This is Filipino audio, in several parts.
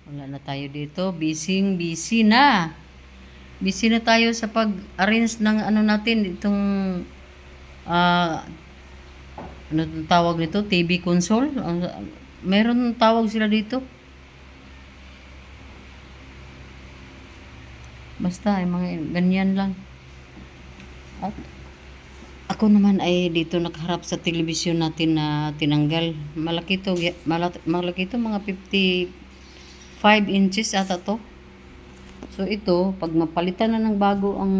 Wala na tayo dito. Busy na. Busy na tayo sa pag-arrange ng ano natin, itong ah ano tong tawag nito, TV console. Meron tawag sila dito. Basta ay mga ganyan lang. At ako naman ay dito nakaharap sa telebisyon natin na tinanggal. Malaki to, mga 55 inches ata to. So ito, pag mapalitan na ng bago ang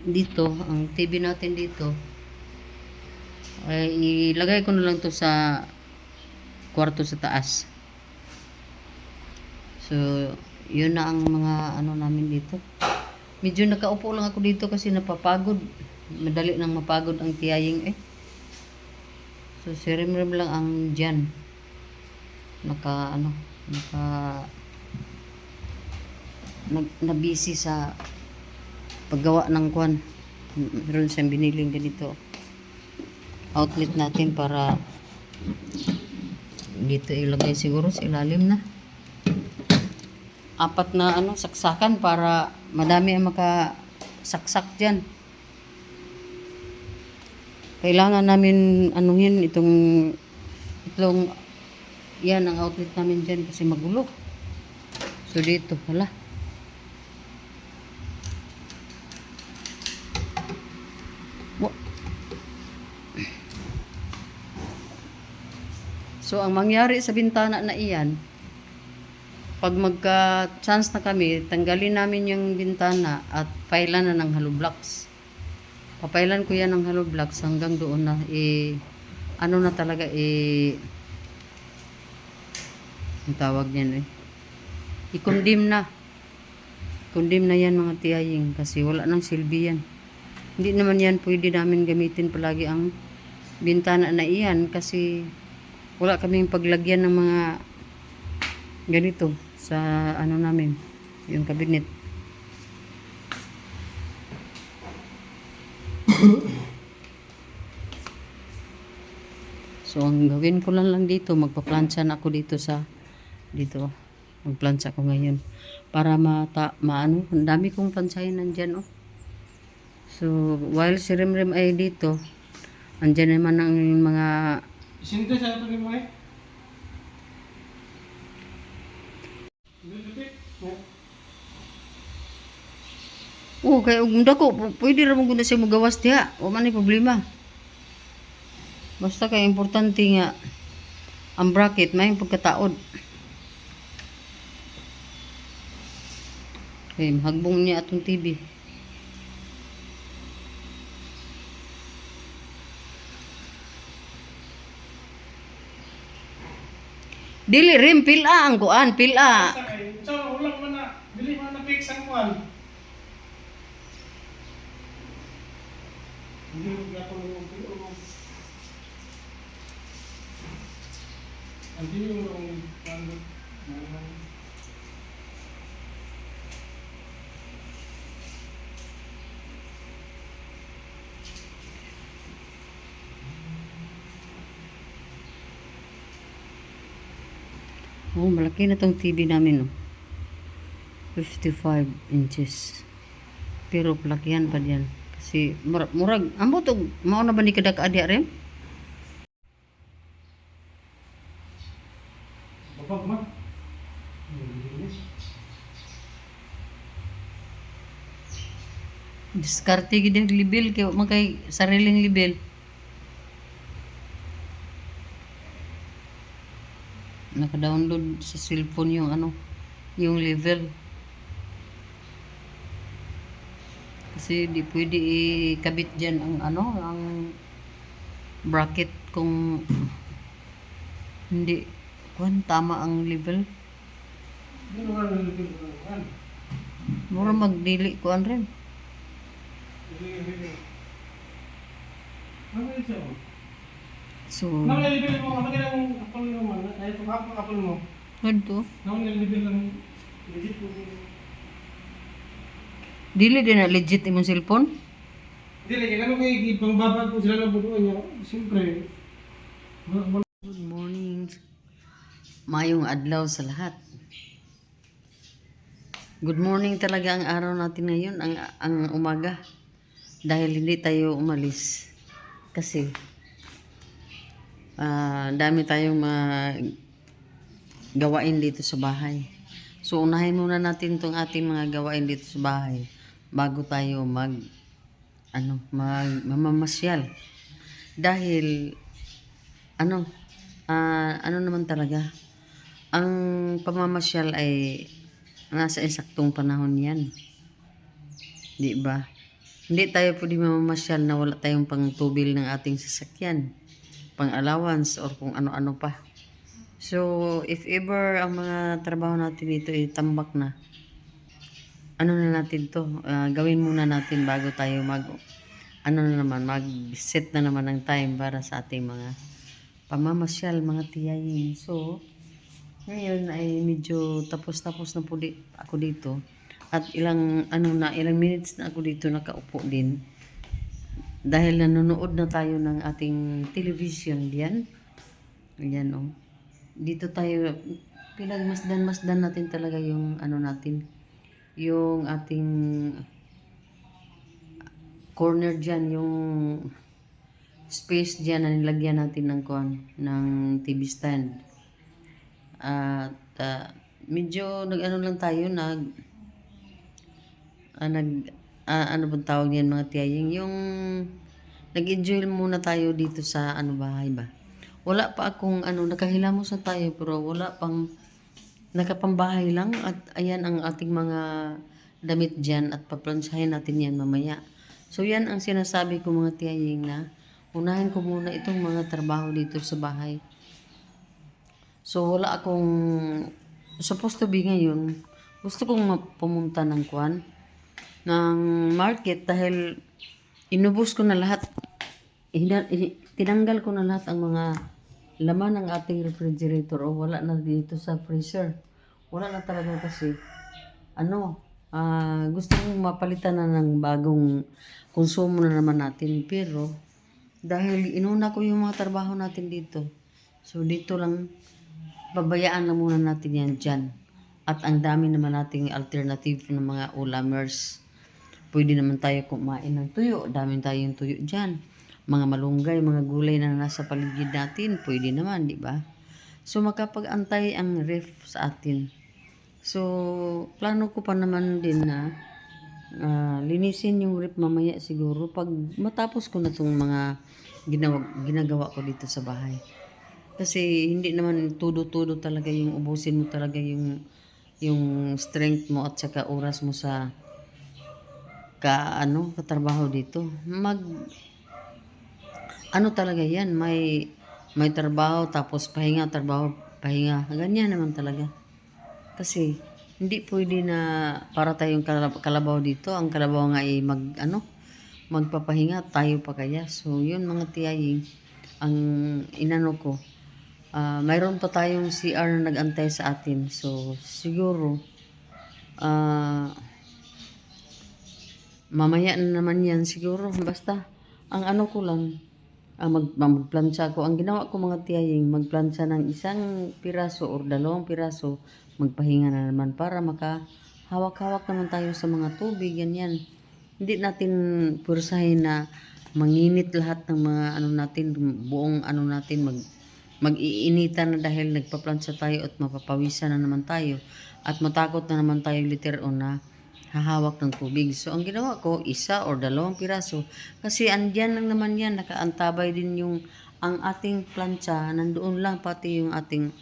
dito, ang TV natin dito, ay ilagay ko na lang to sa kwarto sa taas. So, yun na ang mga ano namin dito. Medyo nakaupo lang ako dito kasi napapagod. Madali nang mapagod ang tiyaying eh. So, si Rimrim lang ang dyan. Nabisi sa paggawa ng kwan. Meron siyang biniling ganito. Outlet natin para dito ilagay siguro sa ilalim na. 4 na saksakan para madami ang makasaksak dyan. Kailangan namin anuhin itong yan ang outlet namin dyan kasi magulo. So dito wala. So ang mangyari sa bintana na iyan, pag magka-chance na kami, tanggalin namin yung bintana at pailan na ng hollow blocks. Papailan ko yan ng hollow blocks hanggang doon na ano na talaga ang tawag niyan i-condemn na. Condemn na yan mga tiyaying kasi wala nang silbi yan. Hindi naman yan pwede namin gamitin palagi ang bintana na iyan kasi wala kaming paglagyan ng mga ganito sa ano namin, yung cabinet. So ang gawin ko lang dito, magpa-plancha na ako dito dito. Magplancha ko ngayon para maano, ang dami kong planchahin nandyan So while si Rimrim ay dito, andyan naman ang mga Sinta sa ito ni mo kaya dako pwede ra mo gud siya magawas diha. O man ni problema. Basta kay importante nga ang bracket may pagkataod. Okay, hagbong niya atong TV. Dili rim pila ang kuan, pila. So, ulang mo na. Bili mo na fix ang kuwan. Hindi mo ako ng pilo. Hindi mo ng Malaki na tong TV namin 55 inches. Pero plakihan pa diyan. Kasi murag amo to mao na ba ni kada kaadya rin? babag man. Diskarte gid ang libel kay magkay sariling libel. Naka-download sa cellphone yung yung level. Kasi di pwede ikabit diyan ang bracket kung hindi tama ang level. Ano ba ang level kuwan? Mura magdili kuan rin. So, Nang-level mo, magandang apple mo man. Ay, itong apple mo. adto. Nang-level lang. Legit po. Dili din na legit imong cellphone. Hindi, lagi naman kayo ipang babag po sila ng buduan niya. Siyempre. Good morning. Mayong adlaw sa lahat. Good morning talaga ang araw natin ngayon, ang umaga. Dahil hindi tayo umalis. Kasi, dami tayong gawain dito sa bahay. So, unahin muna natin itong ating mga gawain dito sa bahay bago tayo mamamasyal. Dahil, ano naman talaga, ang pamamasyal ay nasa saktong panahon yan. Di ba? Hindi tayo pwede mamamasyal na wala tayong pangtubil ng ating sasakyan, pang allowance, or kung ano-ano pa. So, if ever ang mga trabaho natin dito ay tambak na, ano na natin to, gawin muna natin bago tayo mag-set na naman ng time para sa ating mga pamamasyal, mga tiyayin. So, ngayon ay medyo tapos-tapos na po ako dito. At ilang minutes na ako dito nakaupo din. Dahil nanonood na tayo ng ating television diyan. Ayan oh. Dito tayo pinagmasdan natin talaga yung natin. Yung ating corner diyan, yung space diyan na nilagyan natin ng TV stand. At medyo lang tayo ano bang tawag niyan mga tiyaying, yung nag-enjoy muna tayo dito sa bahay ba. Wala pa akong nakahilamos na tayo pero wala pang nakapambahay lang. At ayan ang ating mga damit dyan at paplansyahin natin yan mamaya. So yan ang sinasabi ko mga tiyaying, na unahin ko muna itong mga trabaho dito sa bahay. So wala akong supposed to be ngayon. Gusto kong pumunta ng market dahil inubos ko na lahat. Tinanggal ko na lahat ang mga laman ng ating refrigerator o wala na dito sa freezer. Wala na talaga kasi gusto kong mapalitan na ng bagong konsumo na naman natin. Pero dahil inuna ko yung mga trabaho natin dito, so dito lang babayaan lang muna natin yan dyan. At ang dami naman nating alternative ng mga ulamers. Pwede naman tayo kumain ng tuyo. Daming tayong tuyo dyan. Mga malunggay, mga gulay na nasa paligid natin, pwede naman, di ba? So, makapag-antay ang ref sa atin. So, plano ko pa naman din na linisin yung ref mamaya siguro pag matapos ko na itong mga ginagawa ko dito sa bahay. Kasi hindi naman tudo-tudo talaga yung ubusin mo talaga yung strength mo at saka oras mo sa katrabaho dito. Talaga yan, may trabaho tapos pahinga, trabaho, pahinga. Ganyan naman talaga. Kasi hindi pwede na para tayong kalabaw dito. Ang kalabaw nga ay magpapahinga, tayo pa kaya. So yun mga tiyaying, ang ko. Mayroon pa tayong CR na nag-antay sa atin. So, siguro, mamaya na naman yan siguro. Basta, ang ko lang, magplansya ko. Ang ginawa ko mga tiyaying, magplansya ng 1 piraso or 2 piraso, magpahinga na naman para makahawak-hawak naman tayo sa mga tubig, ganyan. Hindi natin pursahin na manginit lahat ng mga natin, buong natin, mag-iinitan na dahil nagpaplansya tayo at mapapawisan na naman tayo at matakot na naman tayo later on na hahawak ng tubig. So, ang ginawa ko, 1 or 2 piraso. Kasi andyan lang naman yan, nakaantabay din ang ating plancha, nandoon lang pati yung ating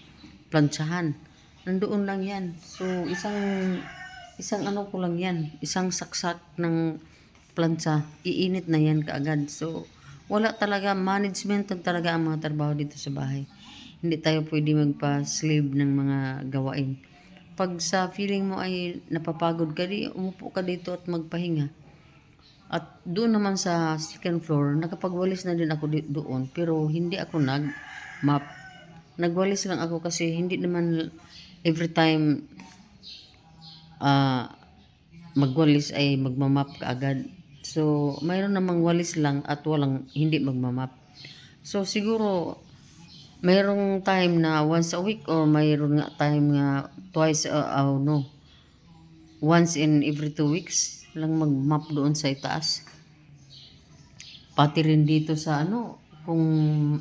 plantsahan. Nandoon lang yan. So, isang ko lang yan, isang saksak ng plancha, iinit na yan kaagad. So, wala talaga, management talaga ang mga trabaho dito sa bahay. Hindi tayo pwede magpa-slave ng mga gawain. Pag sa feeling mo ay napapagod ka, umupo ka dito at magpahinga. At doon naman sa second floor, nakapagwalis na din ako doon. Pero hindi ako nag-map. Nagwalis lang ako kasi hindi naman every time magwalis ay magmamap ka agad. So, mayroon namang walis lang at hindi magmamap. So, siguro, mayroong time na once a week or mayroon nga time nga twice, once in every 2 weeks lang mag-map doon sa itaas. Pati rin dito sa ano, kung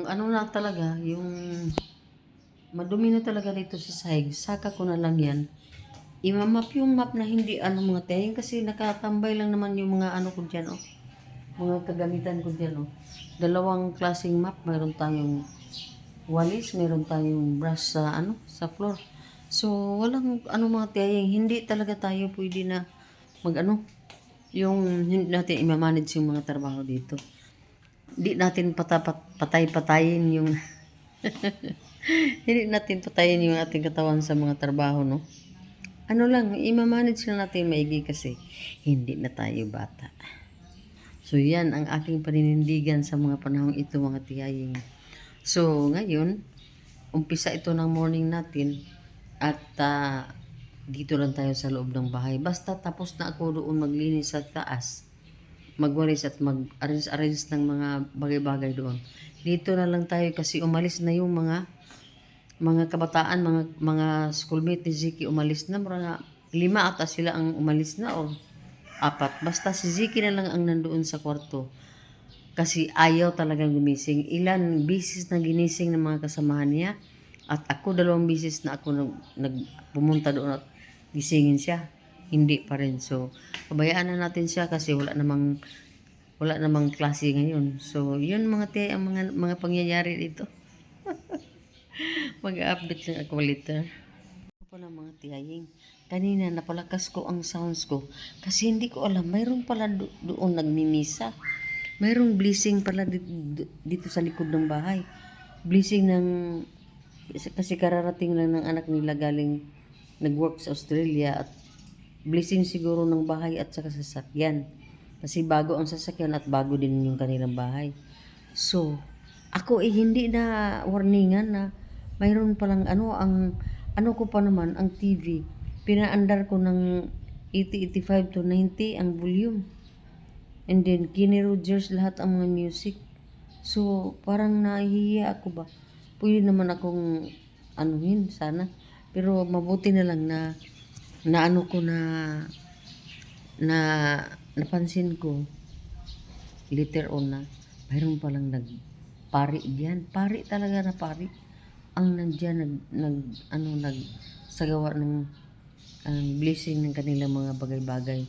ano na talaga, yung madumi na talaga dito sa sahig, saka ko na lang yan. Imamap yung map na hindi ano mga tayong kasi nakatambay lang naman yung mga ano ko dyan, oh. Mga kagamitan ko dyan, oh. Dalawang klaseng map, mayroon tayong walis, mayroon tayong brush sa ano, sa floor. So, walang ano mga tayong, hindi talaga tayo pwede na mag-ano, yung hindi natin imamanage yung mga trabaho dito. Hindi natin patay-patayin yung hindi natin patayin yung ating katawan sa mga trabaho, no? Ano lang, imamanage lang natin maigi kasi hindi na tayo bata. So, yan ang aking paninindigan sa mga panahong ito, mga tiyaying. So, ngayon, umpisa ito ng morning natin at dito lang tayo sa loob ng bahay. Basta tapos na ako doon maglinis sa taas, magwalis at mag-arrange ng mga bagay-bagay doon. Dito na lang tayo kasi umalis na yung mga kabataan, mga schoolmate ni Ziki umalis na. Mga 5 ata sila ang umalis na o 4. Basta si Ziki na lang ang nandoon sa kwarto. Kasi ayaw talagang gumising. Ilan bisis na ginising ng mga kasamahan niya. At ako 2 bisis na ako pumunta doon at gisingin siya. Hindi pa rin. So, pabayaan na natin siya kasi wala namang klase ngayon. So, yun mga ang mga pangyayari dito. Mag-update lang ako later. Po ng mga tiyaying. Kanina napalakas ko ang sounds ko kasi hindi ko alam mayroon pala doon nagmimisa. Mayroong blessing pala dito sa likod ng bahay. Blessing ng kasi kararating lang ng anak nila galing nag-work sa Australia at blessing siguro ng bahay at saka sasakyan. Kasi bago ang sasakyan at bago din yung kanilang bahay. So, ako hindi na warningan na mayroon palang ano ko pa naman ang TV. Pinaandar ko ng 80, 85 to 90 ang volume. And then Kenny Rogers lahat ang mga music. So parang nahihiya ako ba. Pwede naman akong anuhin sana. Pero mabuti na lang na ano ko na napansin ko later on na mayroon palang nagpari diyan. Pari talaga na pari ang nandiyan nagsagawa ng blessing ng kanilang mga bagay-bagay.